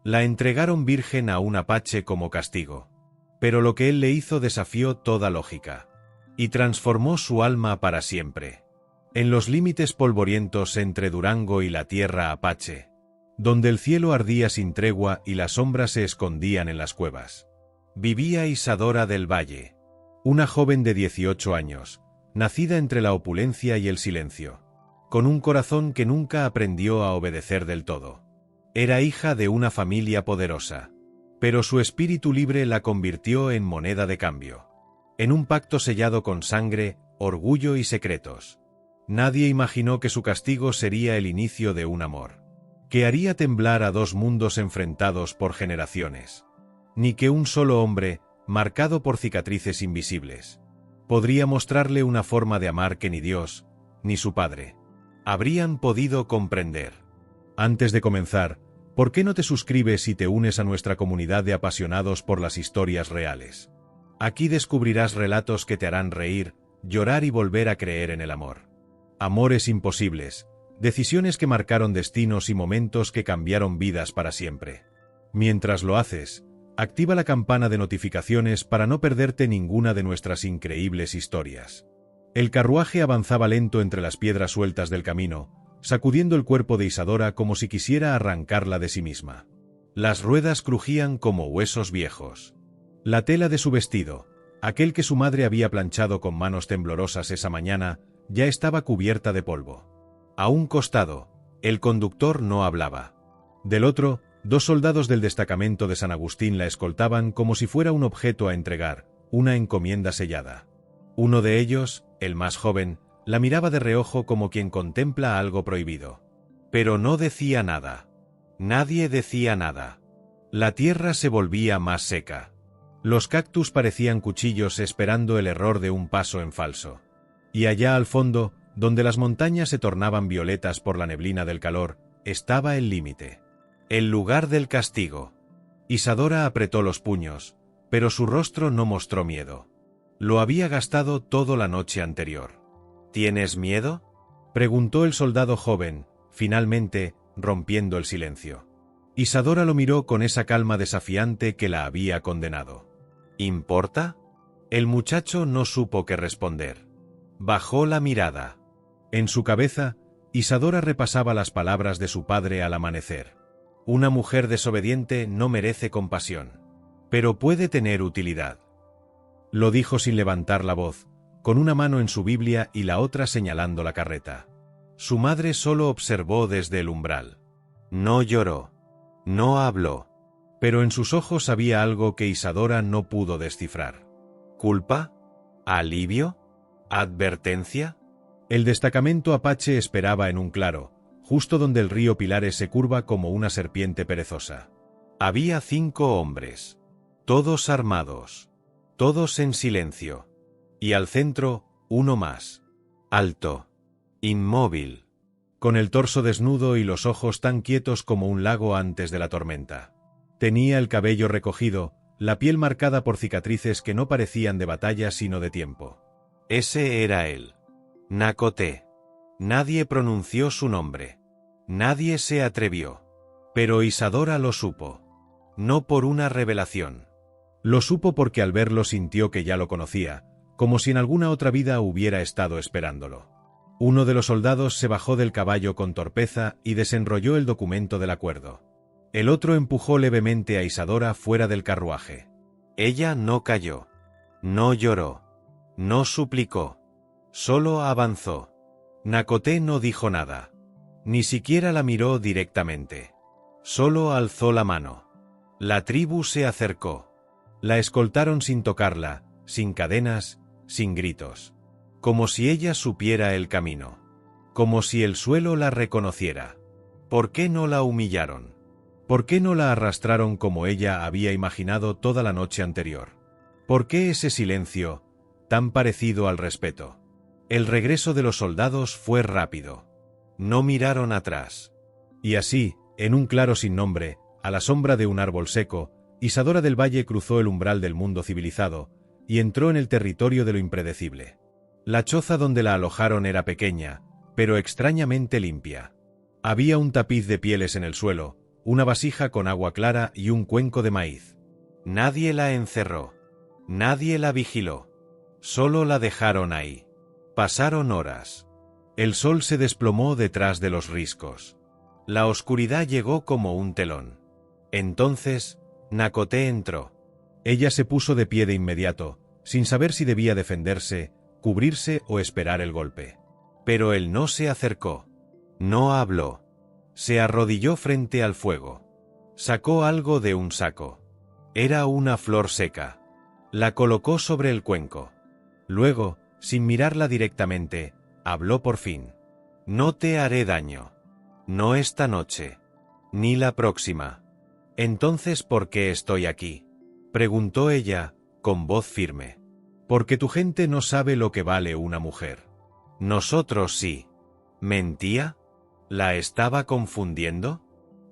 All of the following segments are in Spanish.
La entregaron virgen a un apache como castigo. Pero lo que él le hizo desafió toda lógica. Y transformó su alma para siempre. En los límites polvorientos entre Durango y la tierra apache, donde el cielo ardía sin tregua y las sombras se escondían en las cuevas, vivía Isadora del Valle, una joven de 18 años, nacida entre la opulencia y el silencio, con un corazón que nunca aprendió a obedecer del todo. Era hija de una familia poderosa, pero su espíritu libre la convirtió en moneda de cambio, en un pacto sellado con sangre, orgullo y secretos. Nadie imaginó que su castigo sería el inicio de un amor, que haría temblar a dos mundos enfrentados por generaciones. Ni que un solo hombre, marcado por cicatrices invisibles, podría mostrarle una forma de amar que ni Dios, ni su padre, habrían podido comprender. Antes de comenzar, ¿por qué no te suscribes y te unes a nuestra comunidad de apasionados por las historias reales? Aquí descubrirás relatos que te harán reír, llorar y volver a creer en el amor. Amores imposibles, decisiones que marcaron destinos y momentos que cambiaron vidas para siempre. Mientras lo haces, activa la campana de notificaciones para no perderte ninguna de nuestras increíbles historias. El carruaje avanzaba lento entre las piedras sueltas del camino, sacudiendo el cuerpo de Isadora como si quisiera arrancarla de sí misma. Las ruedas crujían como huesos viejos. La tela de su vestido, aquel que su madre había planchado con manos temblorosas esa mañana, ya estaba cubierta de polvo. A un costado, el conductor no hablaba. Del otro, dos soldados del destacamento de San Agustín la escoltaban como si fuera un objeto a entregar, una encomienda sellada. Uno de ellos, el más joven, la miraba de reojo como quien contempla algo prohibido. Pero no decía nada. Nadie decía nada. La tierra se volvía más seca. Los cactus parecían cuchillos esperando el error de un paso en falso. Y allá al fondo, donde las montañas se tornaban violetas por la neblina del calor, estaba el límite. El lugar del castigo. Isadora apretó los puños, pero su rostro no mostró miedo. Lo había gastado todo la noche anterior. ¿Tienes miedo?, preguntó el soldado joven, finalmente, rompiendo el silencio. Isadora lo miró con esa calma desafiante que la había condenado. ¿Importa? El muchacho no supo qué responder. Bajó la mirada. En su cabeza, Isadora repasaba las palabras de su padre al amanecer. Una mujer desobediente no merece compasión, pero puede tener utilidad. Lo dijo sin levantar la voz, con una mano en su Biblia y la otra señalando la carreta. Su madre solo observó desde el umbral. No lloró. No habló. Pero en sus ojos había algo que Isadora no pudo descifrar. ¿Culpa? ¿Alivio? ¿Advertencia? El destacamento apache esperaba en un claro, justo donde el río Pilares se curva como una serpiente perezosa. Había 5 hombres. Todos armados. Todos en silencio. Y al centro, uno más. Alto. Inmóvil. Con el torso desnudo y los ojos tan quietos como un lago antes de la tormenta. Tenía el cabello recogido, la piel marcada por cicatrices que no parecían de batalla sino de tiempo. Ese era él. Nacoté. Nadie pronunció su nombre. Nadie se atrevió. Pero Isadora lo supo. No por una revelación. Lo supo porque al verlo sintió que ya lo conocía, como si en alguna otra vida hubiera estado esperándolo. Uno de los soldados se bajó del caballo con torpeza y desenrolló el documento del acuerdo. El otro empujó levemente a Isadora fuera del carruaje. Ella no cayó. No lloró. No suplicó. Solo avanzó. Nacoté no dijo nada. Ni siquiera la miró directamente. Solo alzó la mano. La tribu se acercó. La escoltaron sin tocarla, sin cadenas, sin gritos. Como si ella supiera el camino. Como si el suelo la reconociera. ¿Por qué no la humillaron? ¿Por qué no la arrastraron como ella había imaginado toda la noche anterior? ¿Por qué ese silencio, tan parecido al respeto? El regreso de los soldados fue rápido. No miraron atrás. Y así, en un claro sin nombre, a la sombra de un árbol seco, Isadora del Valle cruzó el umbral del mundo civilizado y entró en el territorio de lo impredecible. La choza donde la alojaron era pequeña, pero extrañamente limpia. Había un tapiz de pieles en el suelo, una vasija con agua clara y un cuenco de maíz. Nadie la encerró. Nadie la vigiló. Solo la dejaron ahí. Pasaron horas. El sol se desplomó detrás de los riscos. La oscuridad llegó como un telón. Entonces, Nakoté entró. Ella se puso de pie de inmediato, sin saber si debía defenderse, cubrirse o esperar el golpe. Pero él no se acercó. No habló. Se arrodilló frente al fuego. Sacó algo de un saco. Era una flor seca. La colocó sobre el cuenco. Luego, sin mirarla directamente, habló por fin. No te haré daño. No esta noche. Ni la próxima. Entonces, ¿por qué estoy aquí? Preguntó ella, con voz firme. Porque tu gente no sabe lo que vale una mujer. Nosotros sí. ¿Mentía? ¿La estaba confundiendo?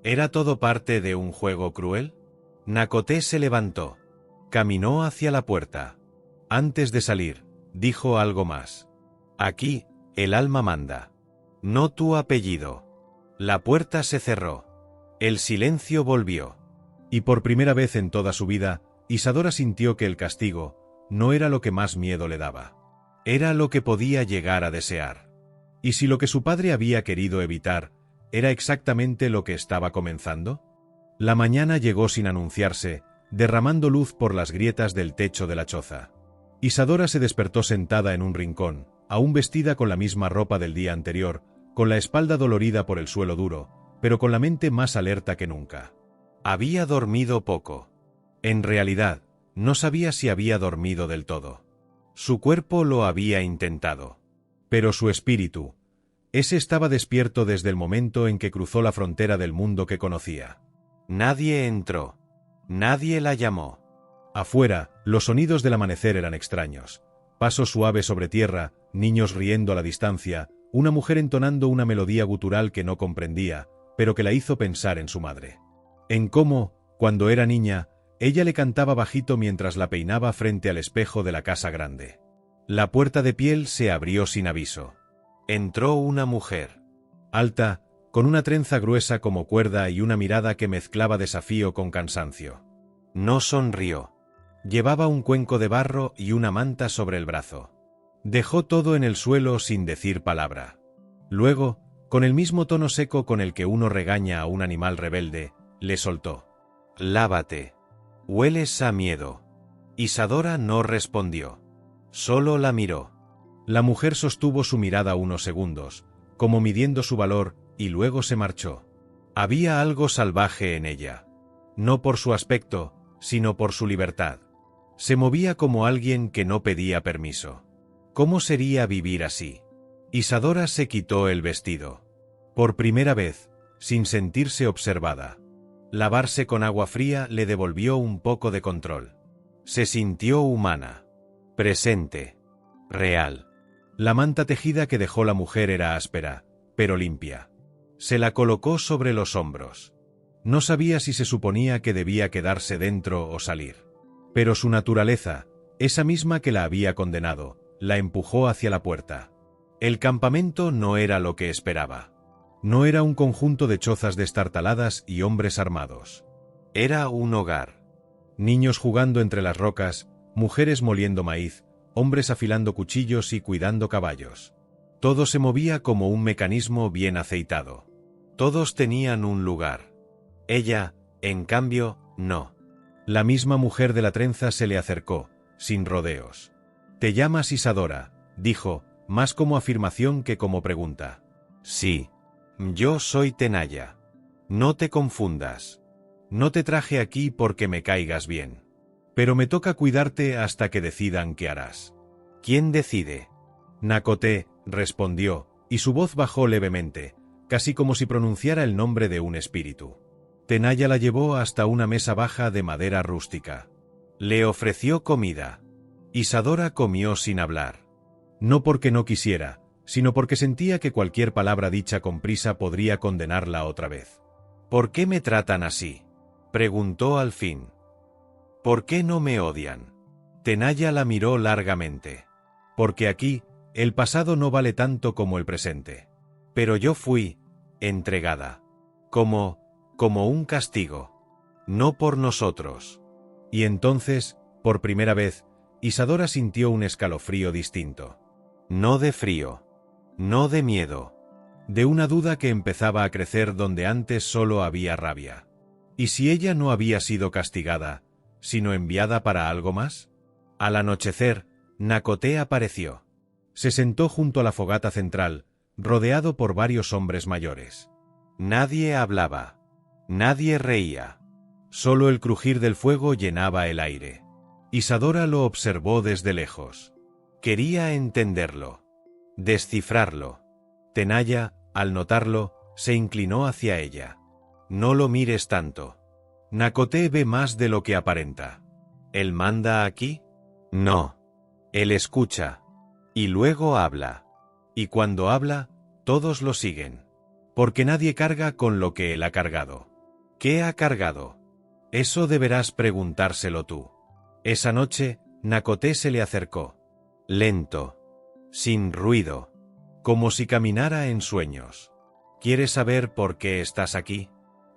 ¿Era todo parte de un juego cruel? Nakoté se levantó. Caminó hacia la puerta. Antes de salir, dijo algo más. Aquí, el alma manda. No tu apellido. La puerta se cerró. El silencio volvió. Y por primera vez en toda su vida, Isadora sintió que el castigo no era lo que más miedo le daba. Era lo que podía llegar a desear. ¿Y si lo que su padre había querido evitar era exactamente lo que estaba comenzando? La mañana llegó sin anunciarse, derramando luz por las grietas del techo de la choza. Isadora se despertó sentada en un rincón, aún vestida con la misma ropa del día anterior, con la espalda dolorida por el suelo duro, pero con la mente más alerta que nunca. Había dormido poco. En realidad, no sabía si había dormido del todo. Su cuerpo lo había intentado. Pero su espíritu, ese estaba despierto desde el momento en que cruzó la frontera del mundo que conocía. Nadie entró. Nadie la llamó. Afuera, los sonidos del amanecer eran extraños. Pasos suaves sobre tierra, niños riendo a la distancia, una mujer entonando una melodía gutural que no comprendía, pero que la hizo pensar en su madre. En cómo, cuando era niña, ella le cantaba bajito mientras la peinaba frente al espejo de la casa grande. La puerta de piel se abrió sin aviso. Entró una mujer. Alta, con una trenza gruesa como cuerda y una mirada que mezclaba desafío con cansancio. No sonrió. Llevaba un cuenco de barro y una manta sobre el brazo. Dejó todo en el suelo sin decir palabra. Luego, con el mismo tono seco con el que uno regaña a un animal rebelde, le soltó. «Lávate. Hueles a miedo». Isadora no respondió. Solo la miró. La mujer sostuvo su mirada unos segundos, como midiendo su valor, y luego se marchó. Había algo salvaje en ella. No por su aspecto, sino por su libertad. Se movía como alguien que no pedía permiso. ¿Cómo sería vivir así? Isadora se quitó el vestido. Por primera vez, sin sentirse observada. Lavarse con agua fría le devolvió un poco de control. Se sintió humana. Presente. Real. La manta tejida que dejó la mujer era áspera, pero limpia. Se la colocó sobre los hombros. No sabía si se suponía que debía quedarse dentro o salir. Pero su naturaleza, esa misma que la había condenado, la empujó hacia la puerta. El campamento no era lo que esperaba. No era un conjunto de chozas destartaladas y hombres armados. Era un hogar. Niños jugando entre las rocas, mujeres moliendo maíz, hombres afilando cuchillos y cuidando caballos. Todo se movía como un mecanismo bien aceitado. Todos tenían un lugar. Ella, en cambio, no. La misma mujer de la trenza se le acercó, sin rodeos. «Te llamas Isadora», dijo, más como afirmación que como pregunta. «Sí. Yo soy Tenaya. No te confundas. No te traje aquí porque me caigas bien. Pero me toca cuidarte hasta que decidan qué harás». «¿Quién decide?» Nakoté, respondió, y su voz bajó levemente, casi como si pronunciara el nombre de un espíritu. Tenaya la llevó hasta una mesa baja de madera rústica. Le ofreció comida. Isadora comió sin hablar. No porque no quisiera, sino porque sentía que cualquier palabra dicha con prisa podría condenarla otra vez. «¿Por qué me tratan así?», preguntó al fin. «¿Por qué no me odian?». Tenaya la miró largamente. «Porque aquí, el pasado no vale tanto como el presente. Pero yo fui entregada. Como como un castigo. No por nosotros. Y entonces, por primera vez, Isadora sintió un escalofrío distinto. No de frío. No de miedo. De una duda que empezaba a crecer donde antes solo había rabia. ¿Y si ella no había sido castigada, sino enviada para algo más? Al anochecer, Nakoté apareció. Se sentó junto a la fogata central, rodeado por varios hombres mayores. Nadie hablaba. Nadie reía. Solo el crujir del fuego llenaba el aire. Isadora lo observó desde lejos. Quería entenderlo. Descifrarlo. Tenaya, al notarlo, se inclinó hacia ella. No lo mires tanto. Nakoté ve más de lo que aparenta. ¿Él manda aquí? No. Él escucha. Y luego habla. Y cuando habla, todos lo siguen. Porque nadie carga con lo que él ha cargado. ¿Qué ha cargado? Eso deberás preguntárselo tú. Esa noche, Nakoté se le acercó. Lento. Sin ruido. Como si caminara en sueños. ¿Quieres saber por qué estás aquí?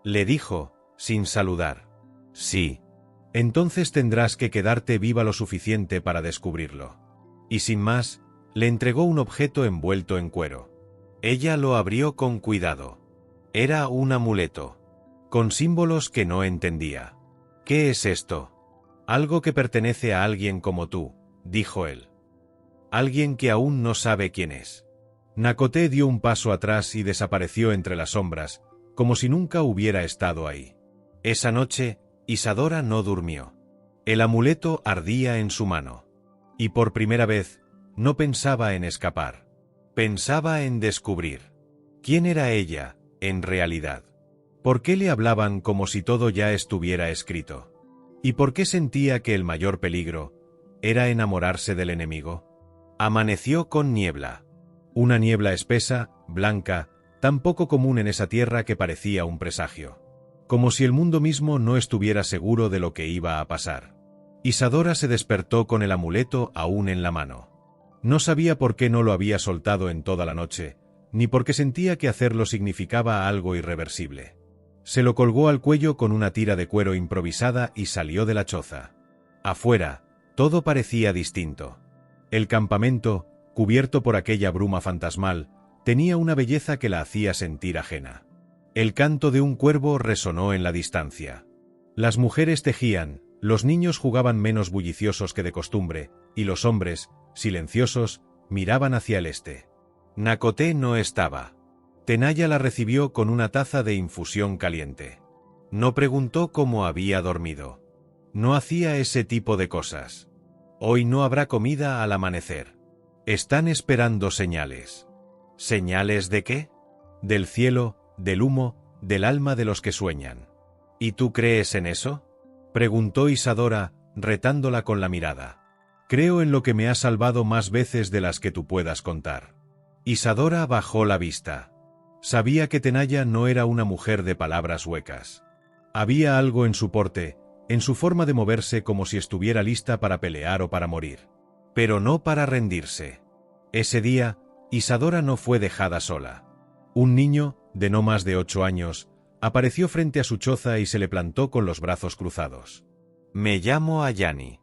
Le dijo, sin saludar. Sí. Entonces tendrás que quedarte viva lo suficiente para descubrirlo. Y sin más, le entregó un objeto envuelto en cuero. Ella lo abrió con cuidado. Era un amuleto. Con símbolos que no entendía. ¿Qué es esto? Algo que pertenece a alguien como tú, dijo él. Alguien que aún no sabe quién es. Nakoté dio un paso atrás y desapareció entre las sombras, como si nunca hubiera estado ahí. Esa noche, Isadora no durmió. El amuleto ardía en su mano. Y por primera vez, no pensaba en escapar. Pensaba en descubrir. ¿Quién era ella, en realidad? ¿Por qué le hablaban como si todo ya estuviera escrito? ¿Y por qué sentía que el mayor peligro era enamorarse del enemigo? Amaneció con niebla. Una niebla espesa, blanca, tan poco común en esa tierra que parecía un presagio. Como si el mundo mismo no estuviera seguro de lo que iba a pasar. Isadora se despertó con el amuleto aún en la mano. No sabía por qué no lo había soltado en toda la noche, ni porque sentía que hacerlo significaba algo irreversible. Se lo colgó al cuello con una tira de cuero improvisada y salió de la choza. Afuera, todo parecía distinto. El campamento, cubierto por aquella bruma fantasmal, tenía una belleza que la hacía sentir ajena. El canto de un cuervo resonó en la distancia. Las mujeres tejían, los niños jugaban menos bulliciosos que de costumbre, y los hombres, silenciosos, miraban hacia el este. Nakoté no estaba. Tenaya la recibió con una taza de infusión caliente. No preguntó cómo había dormido. No hacía ese tipo de cosas. Hoy no habrá comida al amanecer. Están esperando señales. ¿Señales de qué? Del cielo, del humo, del alma de los que sueñan. ¿Y tú crees en eso? Preguntó Isadora, retándola con la mirada. Creo en lo que me ha salvado más veces de las que tú puedas contar. Isadora bajó la vista. Sabía que Tenaya no era una mujer de palabras huecas. Había algo en su porte, en su forma de moverse como si estuviera lista para pelear o para morir. Pero no para rendirse. Ese día, Isadora no fue dejada sola. Un niño, de no más de 8 años, apareció frente a su choza y se le plantó con los brazos cruzados. Me llamo Ayani.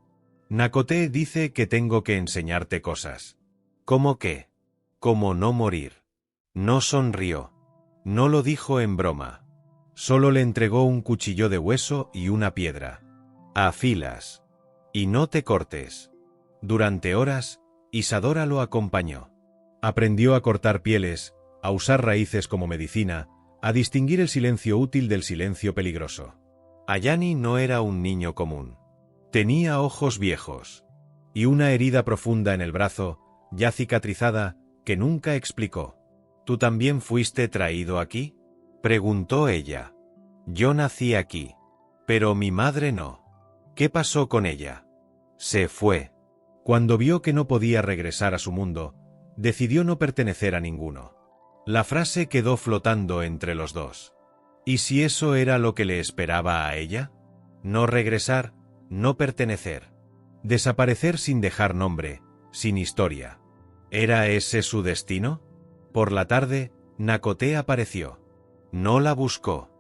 Nakoté dice que tengo que enseñarte cosas. ¿Cómo qué? ¿Cómo no morir? No sonrió. No lo dijo en broma. Solo le entregó un cuchillo de hueso y una piedra. Afilas. Y no te cortes. Durante horas, Isadora lo acompañó. Aprendió a cortar pieles, a usar raíces como medicina, a distinguir el silencio útil del silencio peligroso. Ayani no era un niño común. Tenía ojos viejos. Y una herida profunda en el brazo, ya cicatrizada, que nunca explicó. ¿Tú también fuiste traído aquí? Preguntó ella. Yo nací aquí. Pero mi madre no. ¿Qué pasó con ella? Se fue. Cuando vio que no podía regresar a su mundo, decidió no pertenecer a ninguno. La frase quedó flotando entre los dos. ¿Y si eso era lo que le esperaba a ella? No regresar, no pertenecer. Desaparecer sin dejar nombre, sin historia. ¿Era ese su destino? Por la tarde, Nakoté apareció. No la buscó.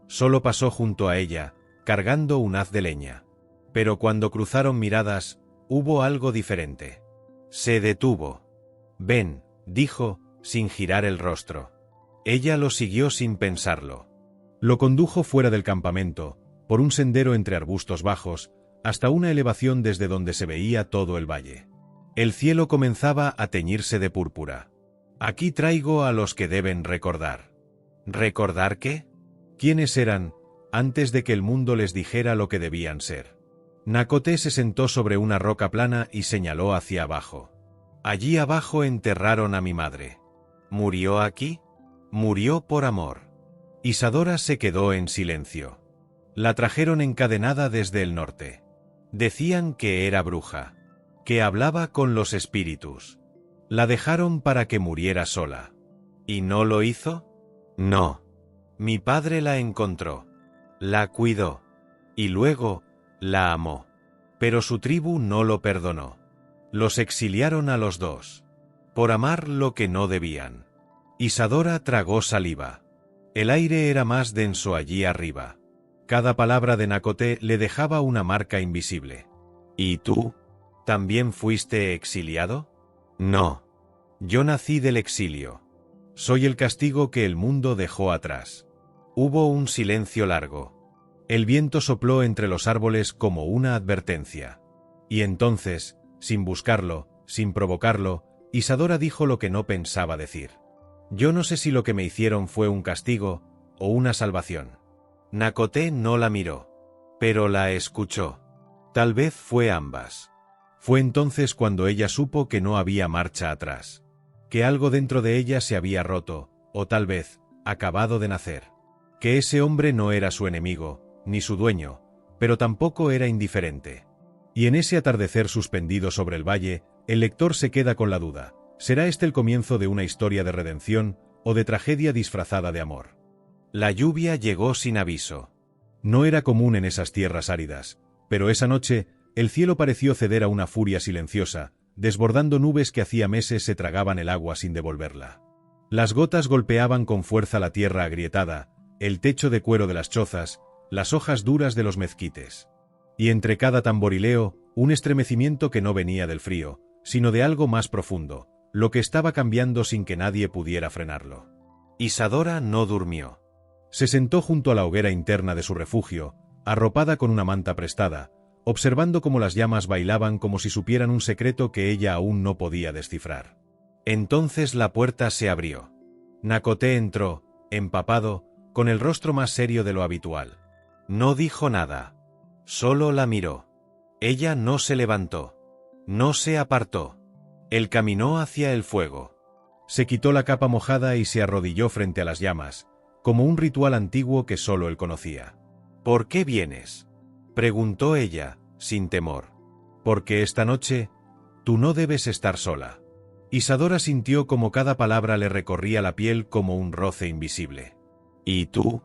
Solo pasó junto a ella, cargando un haz de leña. Pero cuando cruzaron miradas, hubo algo diferente. Se detuvo. «Ven», dijo, sin girar el rostro. Ella lo siguió sin pensarlo. Lo condujo fuera del campamento, por un sendero entre arbustos bajos, hasta una elevación desde donde se veía todo el valle. El cielo comenzaba a teñirse de púrpura. «Aquí traigo a los que deben recordar». ¿Recordar qué? ¿Quiénes eran, antes de que el mundo les dijera lo que debían ser? Nakoté se sentó sobre una roca plana y señaló hacia abajo. «Allí abajo enterraron a mi madre». «¿Murió aquí?» «Murió por amor». Isadora se quedó en silencio. La trajeron encadenada desde el norte. Decían que era bruja, que hablaba con los espíritus. La dejaron para que muriera sola. ¿Y no lo hizo? No. Mi padre la encontró, la cuidó, y luego la amó. Pero su tribu no lo perdonó. Los exiliaron a los dos, por amar lo que no debían. Isadora tragó saliva. El aire era más denso allí arriba. Cada palabra de Nakoté le dejaba una marca invisible. ¿Y tú? ¿También fuiste exiliado? No. Yo nací del exilio. Soy el castigo que el mundo dejó atrás. Hubo un silencio largo. El viento sopló entre los árboles como una advertencia. Y entonces, sin buscarlo, sin provocarlo, Isadora dijo lo que no pensaba decir. Yo no sé si lo que me hicieron fue un castigo o una salvación. Nakoté no la miró, pero la escuchó. Tal vez fue ambas. Fue entonces cuando ella supo que no había marcha atrás, que algo dentro de ella se había roto, o tal vez, acabado de nacer. Que ese hombre no era su enemigo, ni su dueño, pero tampoco era indiferente. Y en ese atardecer suspendido sobre el valle, el lector se queda con la duda: ¿será este el comienzo de una historia de redención o de tragedia disfrazada de amor? La lluvia llegó sin aviso. No era común en esas tierras áridas, pero esa noche el cielo pareció ceder a una furia silenciosa, desbordando nubes que hacía meses se tragaban el agua sin devolverla. Las gotas golpeaban con fuerza la tierra agrietada, el techo de cuero de las chozas, las hojas duras de los mezquites. Y entre cada tamborileo, un estremecimiento que no venía del frío, sino de algo más profundo, lo que estaba cambiando sin que nadie pudiera frenarlo. Isadora no durmió. Se sentó junto a la hoguera interna de su refugio, arropada con una manta prestada, observando cómo las llamas bailaban como si supieran un secreto que ella aún no podía descifrar. Entonces la puerta se abrió. Nakoté entró, empapado, con el rostro más serio de lo habitual. No dijo nada. Solo la miró. Ella no se levantó. No se apartó. Él caminó hacia el fuego. Se quitó la capa mojada y se arrodilló frente a las llamas, como un ritual antiguo que solo él conocía. «¿Por qué vienes?», preguntó ella, sin temor. «Porque esta noche, tú no debes estar sola». Isadora sintió como cada palabra le recorría la piel como un roce invisible. «¿Y tú?».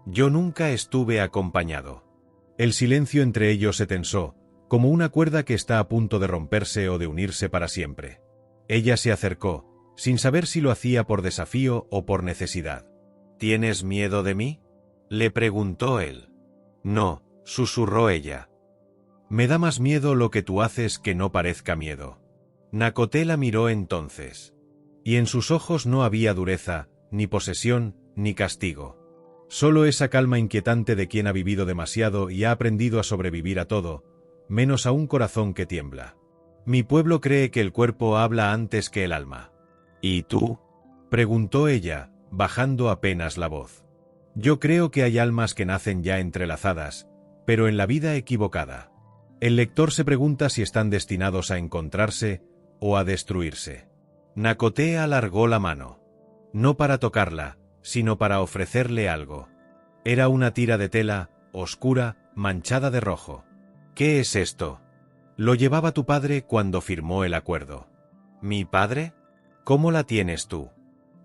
«Yo nunca estuve acompañado». El silencio entre ellos se tensó, como una cuerda que está a punto de romperse o de unirse para siempre. Ella se acercó, sin saber si lo hacía por desafío o por necesidad. «¿Tienes miedo de mí?», le preguntó él. «No», susurró ella. «Me da más miedo lo que tú haces que no parezca miedo». Nakoté la miró entonces. Y en sus ojos no había dureza, ni posesión, ni castigo. Solo esa calma inquietante de quien ha vivido demasiado y ha aprendido a sobrevivir a todo, menos a un corazón que tiembla. «Mi pueblo cree que el cuerpo habla antes que el alma». «¿Y tú?», preguntó ella, bajando apenas la voz. «Yo creo que hay almas que nacen ya entrelazadas, pero en la vida equivocada». El lector se pregunta si están destinados a encontrarse o a destruirse. Nakoté alargó la mano. No para tocarla, sino para ofrecerle algo. Era una tira de tela, oscura, manchada de rojo. «¿Qué es esto?». «Lo llevaba tu padre cuando firmó el acuerdo». «¿Mi padre? ¿Cómo la tienes tú?».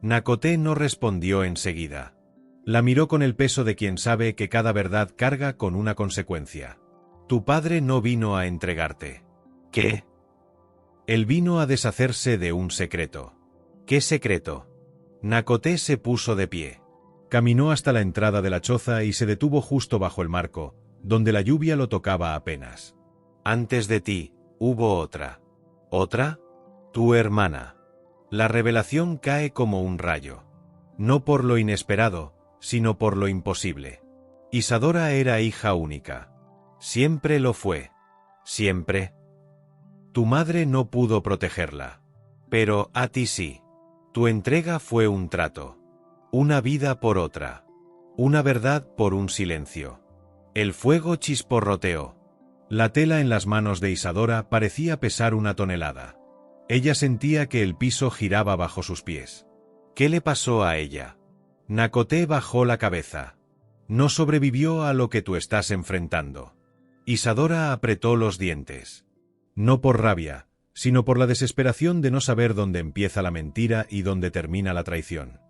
Nakoté no respondió enseguida. La miró con el peso de quien sabe que cada verdad carga con una consecuencia. «Tu padre no vino a entregarte». «¿Qué?». «Él vino a deshacerse de un secreto». «¿Qué secreto?». Nakoté se puso de pie. Caminó hasta la entrada de la choza y se detuvo justo bajo el marco, donde la lluvia lo tocaba apenas. Antes de ti, hubo otra. ¿Otra? Tu hermana. La revelación cae como un rayo. No por lo inesperado, sino por lo imposible. Isadora era hija única. Siempre lo fue. Siempre. Tu madre no pudo protegerla. Pero a ti sí. Tu entrega fue un trato. Una vida por otra. Una verdad por un silencio. El fuego chisporroteó. La tela en las manos de Isadora parecía pesar 1 tonelada. Ella sentía que el piso giraba bajo sus pies. ¿Qué le pasó a ella? Nakoté bajó la cabeza. No sobrevivió a lo que tú estás enfrentando. Isadora apretó los dientes. No por rabia, sino por la desesperación de no saber dónde empieza la mentira y dónde termina la traición.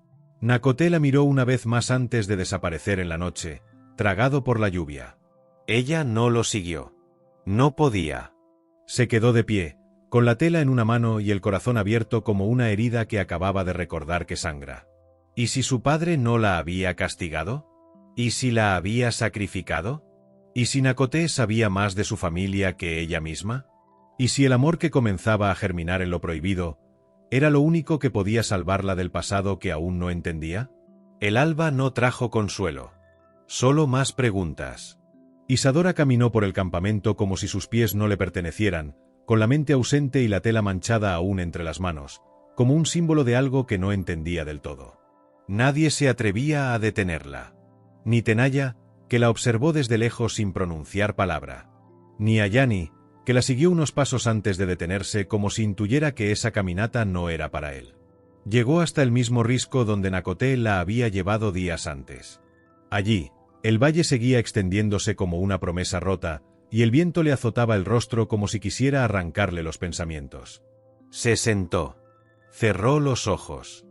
Nakoté la miró una vez más antes de desaparecer en la noche, tragado por la lluvia. Ella no lo siguió. No podía. Se quedó de pie, con la tela en una mano y el corazón abierto como una herida que acababa de recordar que sangra. ¿Y si su padre no la había castigado? ¿Y si la había sacrificado? ¿Y si Nakoté sabía más de su familia que ella misma? ¿Y si el amor que comenzaba a germinar en lo prohibido era lo único que podía salvarla del pasado que aún no entendía? El alba no trajo consuelo. Solo más preguntas. Isadora caminó por el campamento como si sus pies no le pertenecieran, con la mente ausente y la tela manchada aún entre las manos, como un símbolo de algo que no entendía del todo. Nadie se atrevía a detenerla. Ni Tenaya, que la observó desde lejos sin pronunciar palabra. Ni Ayani, que la siguió unos pasos antes de detenerse como si intuyera que esa caminata no era para él. Llegó hasta el mismo risco donde Nakoté la había llevado días antes. Allí, el valle seguía extendiéndose como una promesa rota, y el viento le azotaba el rostro como si quisiera arrancarle los pensamientos. Se sentó. Cerró los ojos.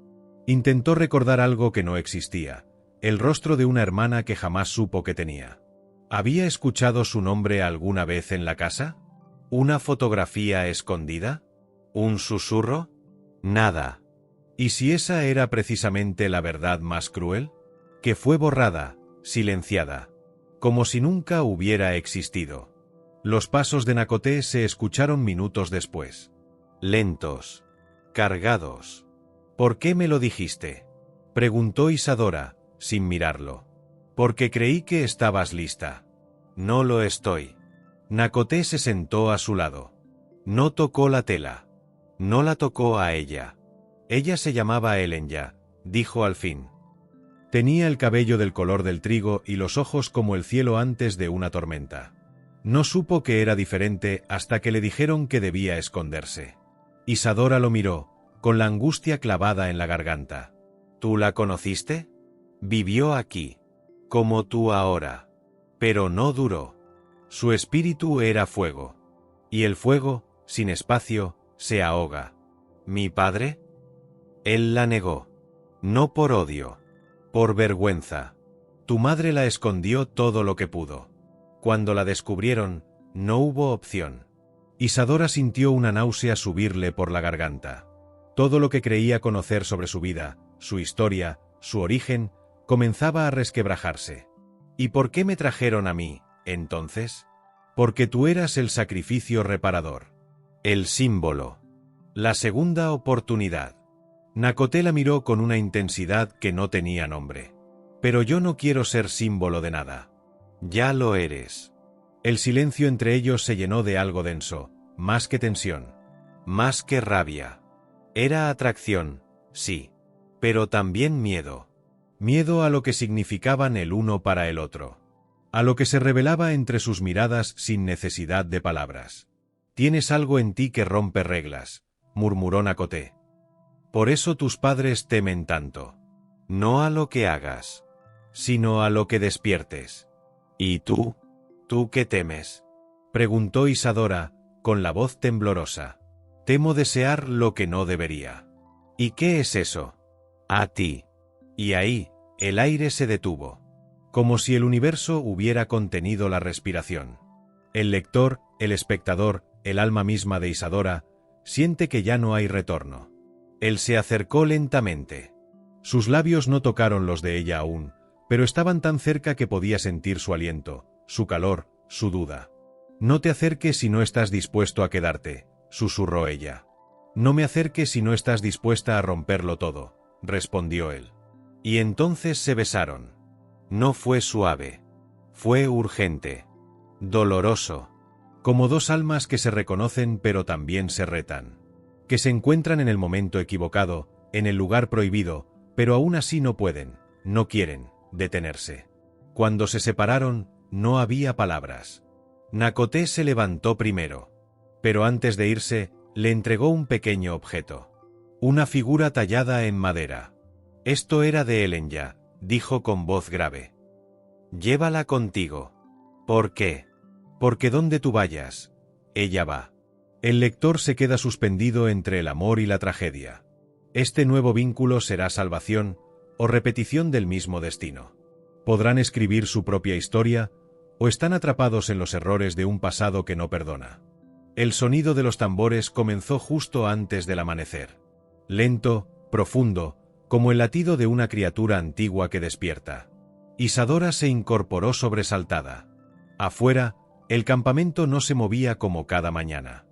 Intentó recordar algo que no existía, el rostro de una hermana que jamás supo que tenía. ¿Había escuchado su nombre alguna vez en la casa? ¿Una fotografía escondida? ¿Un susurro? Nada. ¿Y si esa era precisamente la verdad más cruel? Que fue borrada, silenciada, como si nunca hubiera existido. Los pasos de Nakoté se escucharon minutos después. Lentos. Cargados. ¿Por qué me lo dijiste? Preguntó Isadora, sin mirarlo. Porque creí que estabas lista. No lo estoy. Nakoté se sentó a su lado. No tocó la tela. No la tocó a ella. Ella se llamaba Elenya, dijo al fin. Tenía el cabello del color del trigo y los ojos como el cielo antes de una tormenta. No supo que era diferente hasta que le dijeron que debía esconderse. Isadora lo miró, con la angustia clavada en la garganta. ¿Tú la conociste? Vivió aquí, como tú ahora. Pero no duró. Su espíritu era fuego. Y el fuego, sin espacio, se ahoga. ¿Mi padre? Él la negó. No por odio. Por vergüenza. Tu madre la escondió todo lo que pudo. Cuando la descubrieron, no hubo opción. Isadora sintió una náusea subirle por la garganta. Todo lo que creía conocer sobre su vida, su historia, su origen, comenzaba a resquebrajarse. ¿Y por qué me trajeron a mí, entonces? Porque tú eras el sacrificio reparador. El símbolo. La segunda oportunidad. Nakoté la miró con una intensidad que no tenía nombre. Pero yo no quiero ser símbolo de nada. Ya lo eres. El silencio entre ellos se llenó de algo denso, más que tensión, más que rabia. Era atracción, sí, pero también miedo. Miedo a lo que significaban el uno para el otro. A lo que se revelaba entre sus miradas sin necesidad de palabras. Tienes algo en ti que rompe reglas, murmuró Nakoté. Por eso tus padres temen tanto. No a lo que hagas, sino a lo que despiertes. ¿Y tú? ¿Tú qué temes? Preguntó Isadora, con la voz temblorosa. Temo desear lo que no debería. ¿Y qué es eso? A ti. Y ahí, el aire se detuvo. Como si el universo hubiera contenido la respiración. El lector, el espectador, el alma misma de Isadora, siente que ya no hay retorno. Él se acercó lentamente. Sus labios no tocaron los de ella aún, pero estaban tan cerca que podía sentir su aliento, su calor, su duda. «No te acerques si no estás dispuesto a quedarte», susurró ella. «No me acerques si no estás dispuesta a romperlo todo», respondió él. Y entonces se besaron. No fue suave. Fue urgente. Doloroso. Como dos almas que se reconocen pero también se retan. Que se encuentran en el momento equivocado, en el lugar prohibido, pero aún así no pueden, no quieren, detenerse. Cuando se separaron, no había palabras. Nakoté se levantó primero. Pero antes de irse, le entregó un pequeño objeto. Una figura tallada en madera. «Esto era de Elenya», dijo con voz grave. «Llévala contigo». «¿Por qué?» «Porque donde tú vayas, ella va». El lector se queda suspendido entre el amor y la tragedia. Este nuevo vínculo será salvación o repetición del mismo destino. Podrán escribir su propia historia o están atrapados en los errores de un pasado que no perdona. El sonido de los tambores comenzó justo antes del amanecer. Lento, profundo, como el latido de una criatura antigua que despierta. Isadora se incorporó sobresaltada. Afuera, el campamento no se movía como cada mañana.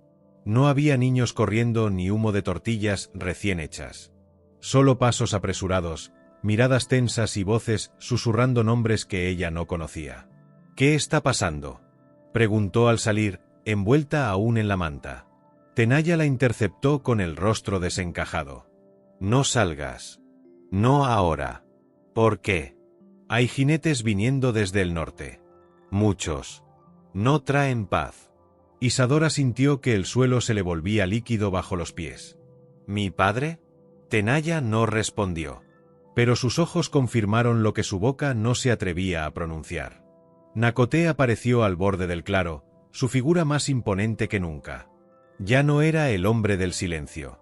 No había niños corriendo ni humo de tortillas recién hechas. Solo pasos apresurados, miradas tensas y voces susurrando nombres que ella no conocía. «¿Qué está pasando?», preguntó al salir, envuelta aún en la manta. Tenaya la interceptó con el rostro desencajado. «No salgas. No ahora». «¿Por qué?» «Hay jinetes viniendo desde el norte. Muchos. No traen paz». Isadora sintió que el suelo se le volvía líquido bajo los pies. «¿Mi padre?» Tenaya no respondió. Pero sus ojos confirmaron lo que su boca no se atrevía a pronunciar. Nakoté apareció al borde del claro, su figura más imponente que nunca. Ya no era el hombre del silencio.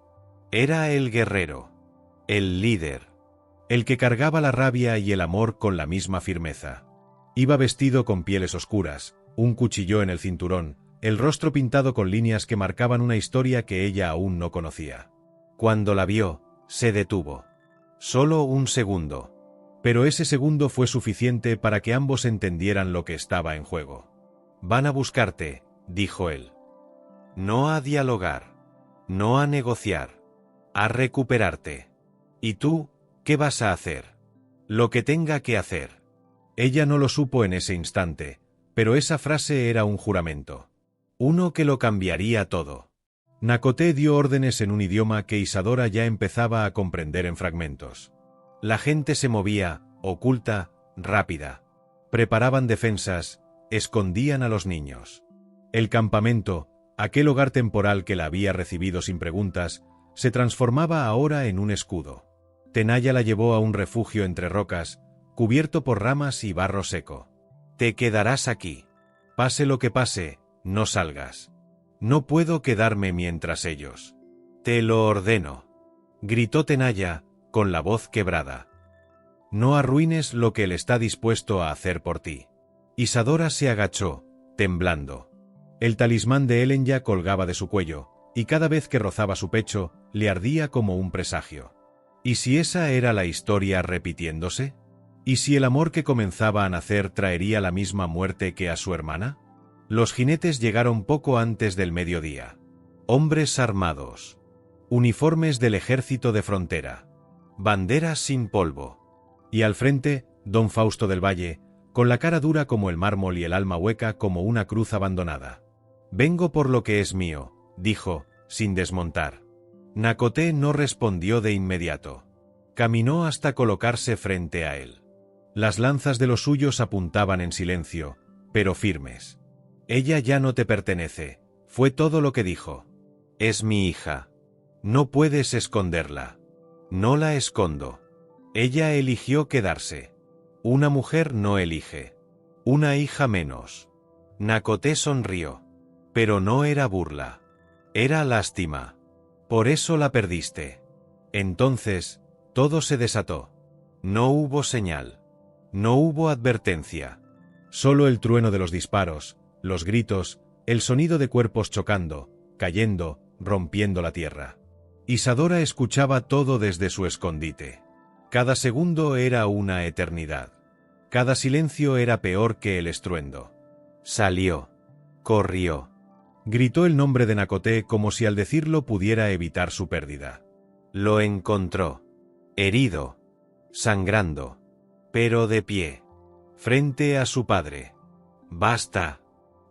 Era el guerrero. El líder. El que cargaba la rabia y el amor con la misma firmeza. Iba vestido con pieles oscuras, un cuchillo en el cinturón, el rostro pintado con líneas que marcaban una historia que ella aún no conocía. Cuando la vio, se detuvo. Solo un segundo. Pero ese segundo fue suficiente para que ambos entendieran lo que estaba en juego. «Van a buscarte», dijo él. «No a dialogar. No a negociar. A recuperarte. ¿Y tú, qué vas a hacer?» «Lo que tenga que hacer». Ella no lo supo en ese instante, pero esa frase era un juramento. Uno que lo cambiaría todo. Nakoté dio órdenes en un idioma que Isadora ya empezaba a comprender en fragmentos. La gente se movía, oculta, rápida. Preparaban defensas, escondían a los niños. El campamento, aquel hogar temporal que la había recibido sin preguntas, se transformaba ahora en un escudo. Tenaya la llevó a un refugio entre rocas, cubierto por ramas y barro seco. «Te quedarás aquí. Pase lo que pase, no salgas. No puedo quedarme mientras ellos». «Te lo ordeno», gritó Tenaya, con la voz quebrada. «No arruines lo que él está dispuesto a hacer por ti». Isadora se agachó, temblando. El talismán de Elenya colgaba de su cuello, y cada vez que rozaba su pecho, le ardía como un presagio. ¿Y si esa era la historia repitiéndose? ¿Y si el amor que comenzaba a nacer traería la misma muerte que a su hermana? Los jinetes llegaron poco antes del mediodía. Hombres armados. Uniformes del ejército de frontera. Banderas sin polvo. Y al frente, don Fausto del Valle, con la cara dura como el mármol y el alma hueca como una cruz abandonada. «Vengo por lo que es mío», dijo, sin desmontar. Nakoté no respondió de inmediato. Caminó hasta colocarse frente a él. Las lanzas de los suyos apuntaban en silencio, pero firmes. «Ella ya no te pertenece», fue todo lo que dijo. «Es mi hija. No puedes esconderla». «No la escondo. Ella eligió quedarse. Una mujer no elige. Una hija menos». Nakoté sonrió. Pero no era burla. Era lástima. «Por eso la perdiste». Entonces, todo se desató. No hubo señal. No hubo advertencia. Solo el trueno de los disparos, los gritos, el sonido de cuerpos chocando, cayendo, rompiendo la tierra. Isadora escuchaba todo desde su escondite. Cada segundo era una eternidad. Cada silencio era peor que el estruendo. Salió. Corrió. Gritó el nombre de Nakoté como si al decirlo pudiera evitar su pérdida. Lo encontró. Herido. Sangrando. Pero de pie. Frente a su padre. «Basta»,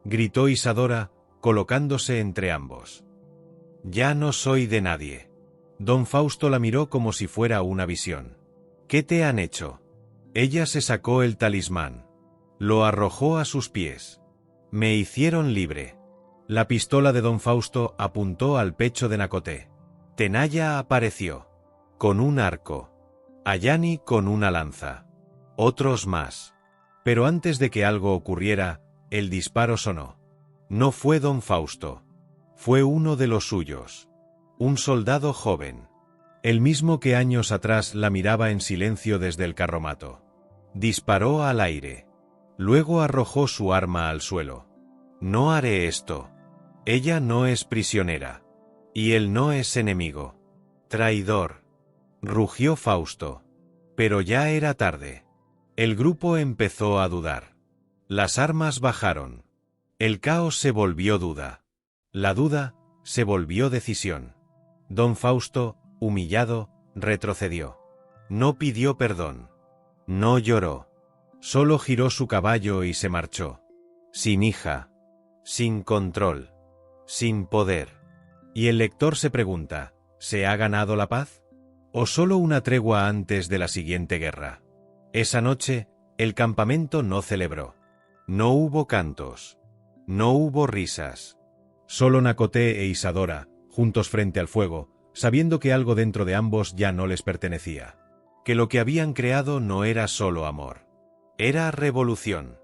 gritó Isadora, colocándose entre ambos. «Ya no soy de nadie». Don Fausto la miró como si fuera una visión. «¿Qué te han hecho?» Ella se sacó el talismán. Lo arrojó a sus pies. «Me hicieron libre». La pistola de Don Fausto apuntó al pecho de Nakoté. Tenaya apareció. Con un arco. Ayani con una lanza. Otros más. Pero antes de que algo ocurriera, el disparo sonó. No fue Don Fausto. Fue uno de los suyos. Un soldado joven. El mismo que años atrás la miraba en silencio desde el carromato. Disparó al aire. Luego arrojó su arma al suelo. «No haré esto. Ella no es prisionera. Y él no es enemigo. Traidor», rugió Fausto. Pero ya era tarde. El grupo empezó a dudar. Las armas bajaron. El caos se volvió duda. La duda se volvió decisión. Don Fausto, humillado, retrocedió. No pidió perdón. No lloró. Solo giró su caballo y se marchó. Sin hija. Sin control. Sin poder. Y el lector se pregunta, ¿se ha ganado la paz? ¿O solo una tregua antes de la siguiente guerra? Esa noche, el campamento no celebró. No hubo cantos. No hubo risas. Solo Nakoté e Isadora, juntos frente al fuego, sabiendo que algo dentro de ambos ya no les pertenecía. Que lo que habían creado no era solo amor. Era revolución.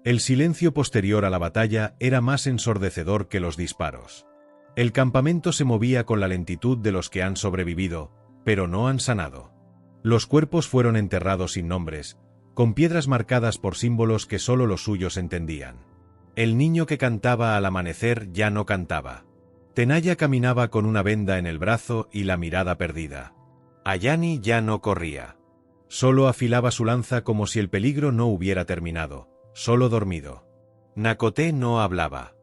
El silencio posterior a la batalla era más ensordecedor que los disparos. El campamento se movía con la lentitud de los que han sobrevivido, pero no han sanado. Los cuerpos fueron enterrados sin nombres, con piedras marcadas por símbolos que solo los suyos entendían. El niño que cantaba al amanecer ya no cantaba. Tenaya caminaba con una venda en el brazo y la mirada perdida. Ayani ya no corría. Solo afilaba su lanza como si el peligro no hubiera terminado, solo dormido. Nakoté no hablaba.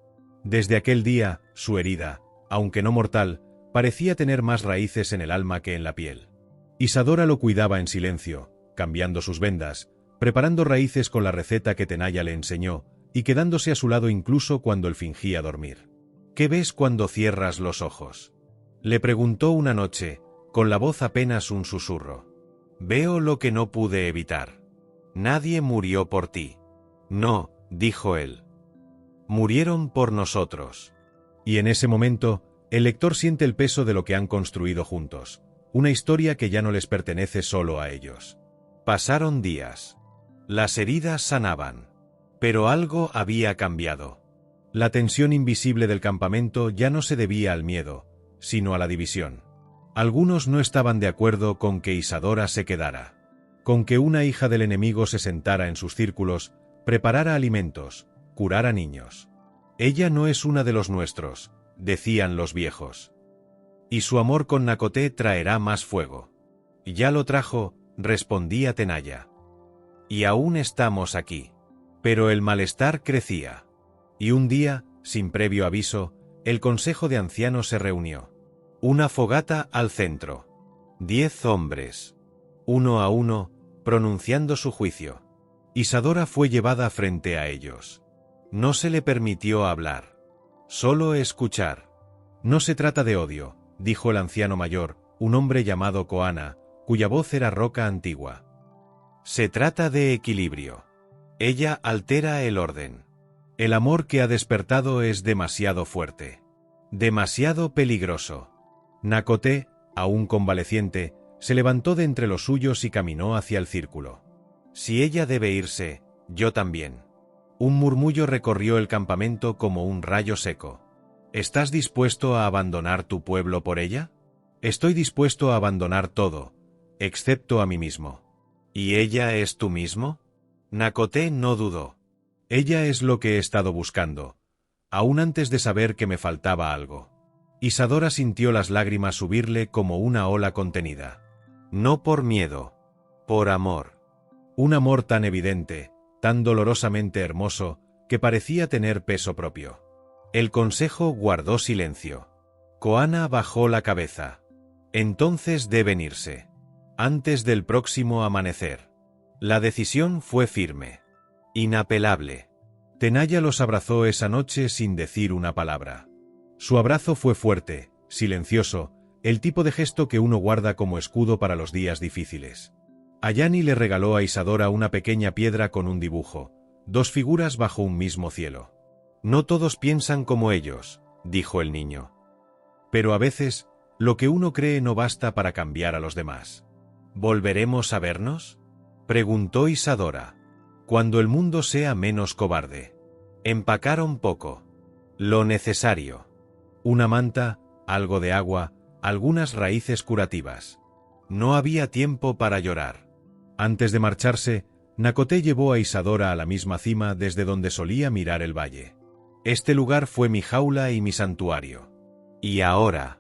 Desde aquel día, su herida, aunque no mortal, parecía tener más raíces en el alma que en la piel. Isadora lo cuidaba en silencio, cambiando sus vendas, preparando raíces con la receta que Tenaya le enseñó, y quedándose a su lado incluso cuando él fingía dormir. «¿Qué ves cuando cierras los ojos?», le preguntó una noche, con la voz apenas un susurro. «Veo lo que no pude evitar. Nadie murió por ti». «No», dijo él. «Murieron por nosotros». Y en ese momento, el lector siente el peso de lo que han construido juntos, una historia que ya no les pertenece solo a ellos. Pasaron días. Las heridas sanaban. Pero algo había cambiado. La tensión invisible del campamento ya no se debía al miedo, sino a la división. Algunos no estaban de acuerdo con que Isadora se quedara, con que una hija del enemigo se sentara en sus círculos, preparara alimentos, curara niños. «Ella no es una de los nuestros», decían los viejos. «Y su amor con Nakoté traerá más fuego». «Ya lo trajo», respondía Tenaya. «Y aún estamos aquí». Pero el malestar crecía. Y un día, sin previo aviso, el Consejo de Ancianos se reunió. Una fogata al centro. 10 hombres. Uno a uno, pronunciando su juicio. Isadora fue llevada frente a ellos. No se le permitió hablar. Solo escuchar. «No se trata de odio», dijo el anciano mayor, un hombre llamado Koana, cuya voz era roca antigua. «Se trata de equilibrio. Ella altera el orden. El amor que ha despertado es demasiado fuerte. Demasiado peligroso». Nakoté, aún convaleciente, se levantó de entre los suyos y caminó hacia el círculo. «Si ella debe irse, yo también». Un murmullo recorrió el campamento como un rayo seco. «¿Estás dispuesto a abandonar tu pueblo por ella?» «Estoy dispuesto a abandonar todo, excepto a mí mismo». «¿Y ella es tú mismo?» Nakoté no dudó. «Ella es lo que he estado buscando, aún antes de saber que me faltaba algo». Isadora sintió las lágrimas subirle como una ola contenida. «No por miedo». Por amor. Un amor tan evidente, tan dolorosamente hermoso, que parecía tener peso propio. El consejo guardó silencio. Koana bajó la cabeza. Entonces deben irse. Antes del próximo amanecer. La decisión fue firme. Inapelable. Tenaya los abrazó esa noche sin decir una palabra. Su abrazo fue fuerte, silencioso, el tipo de gesto que uno guarda como escudo para los días difíciles. Ayani le regaló a Isadora una pequeña piedra con un dibujo, dos figuras bajo un mismo cielo. No todos piensan como ellos, dijo el niño. Pero a veces, lo que uno cree no basta para cambiar a los demás. ¿Volveremos a vernos?, preguntó Isadora. Cuando el mundo sea menos cobarde. Empacaron poco. Lo necesario. Una manta, algo de agua, algunas raíces curativas. No había tiempo para llorar. Antes de marcharse, Nakoté llevó a Isadora a la misma cima desde donde solía mirar el valle. Este lugar fue mi jaula y mi santuario. Y ahora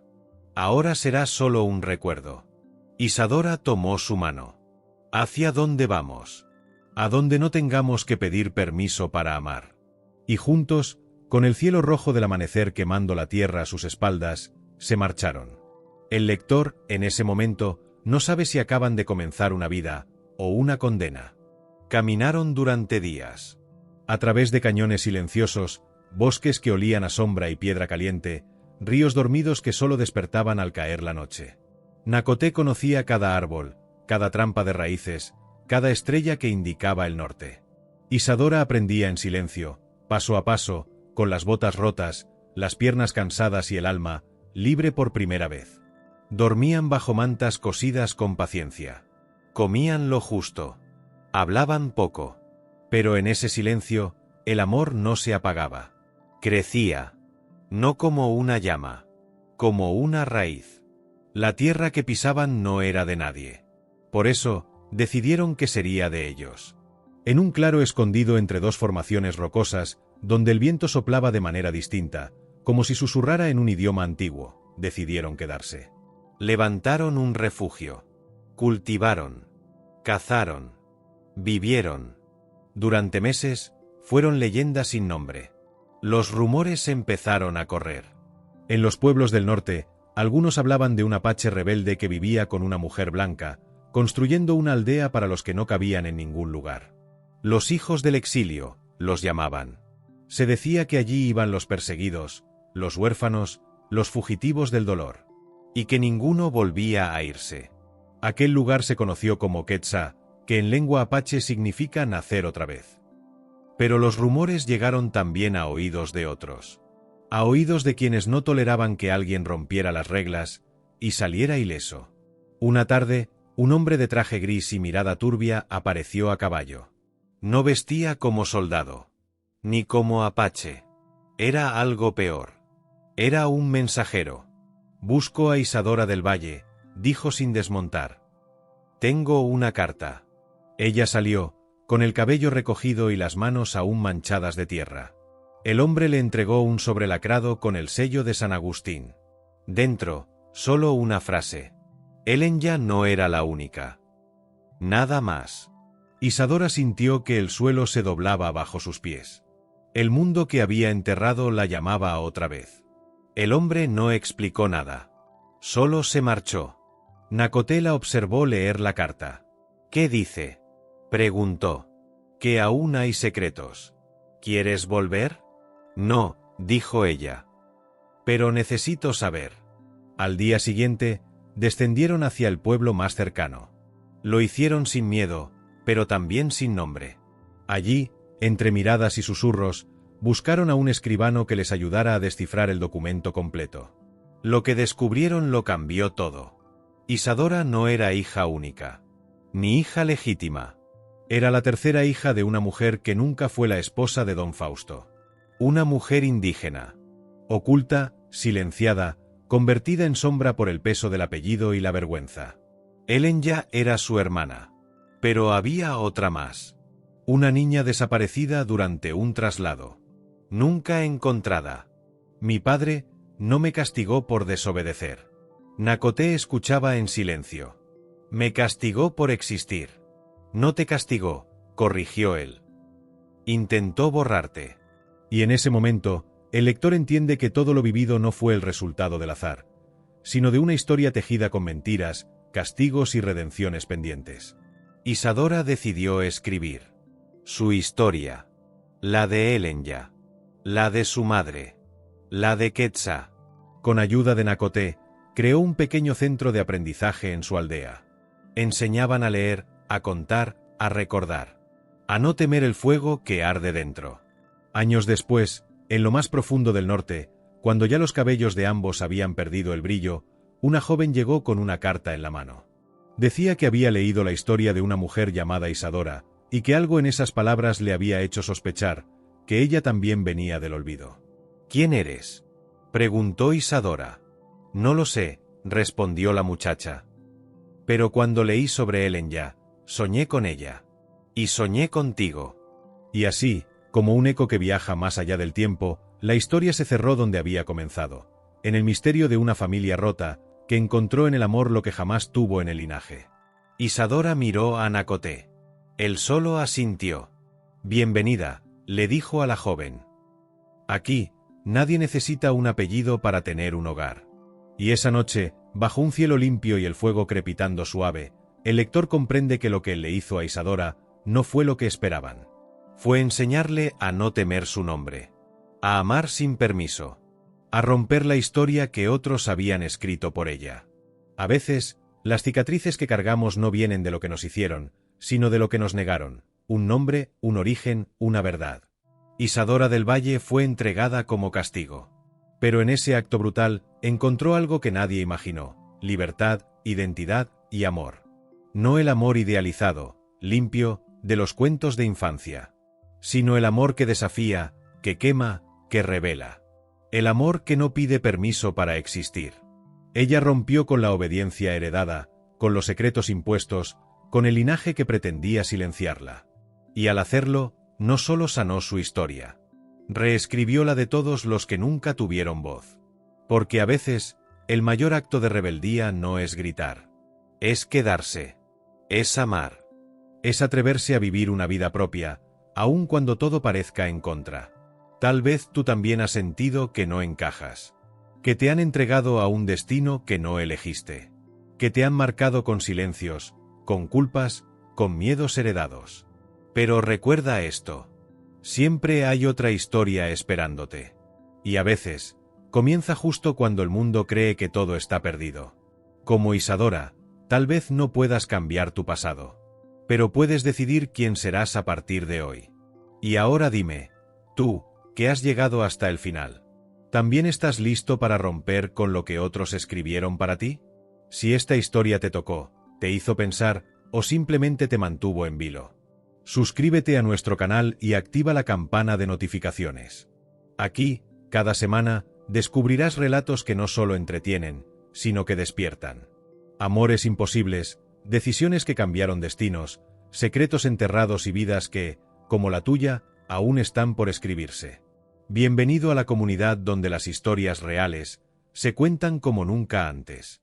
será solo un recuerdo. Isadora tomó su mano. ¿Hacia dónde vamos? A donde no tengamos que pedir permiso para amar. Y juntos, con el cielo rojo del amanecer quemando la tierra a sus espaldas, se marcharon. El lector, en ese momento, no sabe si acaban de comenzar una vida o una condena. Caminaron durante días. A través de cañones silenciosos, bosques que olían a sombra y piedra caliente, ríos dormidos que solo despertaban al caer la noche. Nakoté conocía cada árbol, cada trampa de raíces, cada estrella que indicaba el norte. Isadora aprendía en silencio, paso a paso, con las botas rotas, las piernas cansadas y el alma, libre por primera vez. Dormían bajo mantas cosidas con paciencia. Comían lo justo. Hablaban poco. Pero en ese silencio, el amor no se apagaba. Crecía. No como una llama. Como una raíz. La tierra que pisaban no era de nadie. Por eso, decidieron que sería de ellos. En un claro escondido entre dos formaciones rocosas, donde el viento soplaba de manera distinta, como si susurrara en un idioma antiguo, decidieron quedarse. Levantaron un refugio. Cultivaron. Cazaron. Vivieron. Durante meses, fueron leyendas sin nombre. Los rumores empezaron a correr. En los pueblos del norte, algunos hablaban de un apache rebelde que vivía con una mujer blanca, construyendo una aldea para los que no cabían en ningún lugar. Los hijos del exilio, los llamaban. Se decía que allí iban los perseguidos, los huérfanos, los fugitivos del dolor. Y que ninguno volvía a irse. Aquel lugar se conoció como Quetzá, que en lengua apache significa nacer otra vez. Pero los rumores llegaron también a oídos de otros. A oídos de quienes no toleraban que alguien rompiera las reglas y saliera ileso. Una tarde, un hombre de traje gris y mirada turbia apareció a caballo. No vestía como soldado, ni como apache. Era algo peor. Era un mensajero. Busco a Isadora del Valle, dijo sin desmontar. Tengo una carta. Ella salió, con el cabello recogido y las manos aún manchadas de tierra. El hombre le entregó un sobrelacrado con el sello de San Agustín. Dentro, solo una frase. Elenya no era la única. Nada más. Isadora sintió que el suelo se doblaba bajo sus pies. El mundo que había enterrado la llamaba otra vez. El hombre no explicó nada. Solo se marchó. Nakoté la observó leer la carta. ¿Qué dice?, preguntó. Que aún hay secretos. ¿Quieres volver? No, dijo ella. Pero necesito saber. Al día siguiente, descendieron hacia el pueblo más cercano. Lo hicieron sin miedo, pero también sin nombre. Allí, entre miradas y susurros, buscaron a un escribano que les ayudara a descifrar el documento completo. Lo que descubrieron lo cambió todo. Isadora no era hija única, ni hija legítima. Era la tercera hija de una mujer que nunca fue la esposa de don Fausto. Una mujer indígena, oculta, silenciada, convertida en sombra por el peso del apellido y la vergüenza. Elenya era su hermana. Pero había otra más. Una niña desaparecida durante un traslado. Nunca encontrada. Mi padre no me castigó por desobedecer. Nakoté escuchaba en silencio. Me castigó por existir. No te castigó, corrigió él. Intentó borrarte. Y en ese momento, el lector entiende que todo lo vivido no fue el resultado del azar, sino de una historia tejida con mentiras, castigos y redenciones pendientes. Isadora decidió escribir su historia, la de Elenya, la de su madre, la de Quetzá. Con ayuda de Nakoté, creó un pequeño centro de aprendizaje en su aldea. Enseñaban a leer, a contar, a recordar, a no temer el fuego que arde dentro. Años después, en lo más profundo del norte, cuando ya los cabellos de ambos habían perdido el brillo, una joven llegó con una carta en la mano. Decía que había leído la historia de una mujer llamada Isadora, y que algo en esas palabras le había hecho sospechar que ella también venía del olvido. ¿Quién eres?, preguntó Isadora. No lo sé, respondió la muchacha. Pero cuando leí sobre Elenya, soñé con ella. Y soñé contigo. Y así, como un eco que viaja más allá del tiempo, la historia se cerró donde había comenzado, en el misterio de una familia rota, que encontró en el amor lo que jamás tuvo en el linaje. Isadora miró a Nakoté. Él solo asintió. Bienvenida, le dijo a la joven. Aquí, nadie necesita un apellido para tener un hogar. Y esa noche, bajo un cielo limpio y el fuego crepitando suave, el lector comprende que lo que él le hizo a Isadora no fue lo que esperaban. Fue enseñarle a no temer su nombre, a amar sin permiso, a romper la historia que otros habían escrito por ella. A veces, las cicatrices que cargamos no vienen de lo que nos hicieron, sino de lo que nos negaron, un nombre, un origen, una verdad. Isadora del Valle fue entregada como castigo. Pero en ese acto brutal, encontró algo que nadie imaginó: libertad, identidad y amor. No el amor idealizado, limpio, de los cuentos de infancia, sino el amor que desafía, que quema, que revela. El amor que no pide permiso para existir. Ella rompió con la obediencia heredada, con los secretos impuestos, con el linaje que pretendía silenciarla. Y al hacerlo, no solo sanó su historia, reescribió la de todos los que nunca tuvieron voz. Porque a veces, el mayor acto de rebeldía no es gritar, es quedarse, es amar, es atreverse a vivir una vida propia, aun cuando todo parezca en contra. Tal vez tú también has sentido que no encajas, que te han entregado a un destino que no elegiste, que te han marcado con silencios, con culpas, con miedos heredados. Pero recuerda esto: siempre hay otra historia esperándote. Y a veces, comienza justo cuando el mundo cree que todo está perdido. Como Isadora, tal vez no puedas cambiar tu pasado, pero puedes decidir quién serás a partir de hoy. Y ahora dime, tú, que has llegado hasta el final, ¿también estás listo para romper con lo que otros escribieron para ti? Si esta historia te tocó, te hizo pensar, o simplemente te mantuvo en vilo, suscríbete a nuestro canal y activa la campana de notificaciones. Aquí, cada semana, descubrirás relatos que no solo entretienen, sino que despiertan. Amores imposibles, decisiones que cambiaron destinos, secretos enterrados y vidas que, como la tuya, aún están por escribirse. Bienvenido a la comunidad donde las historias reales se cuentan como nunca antes.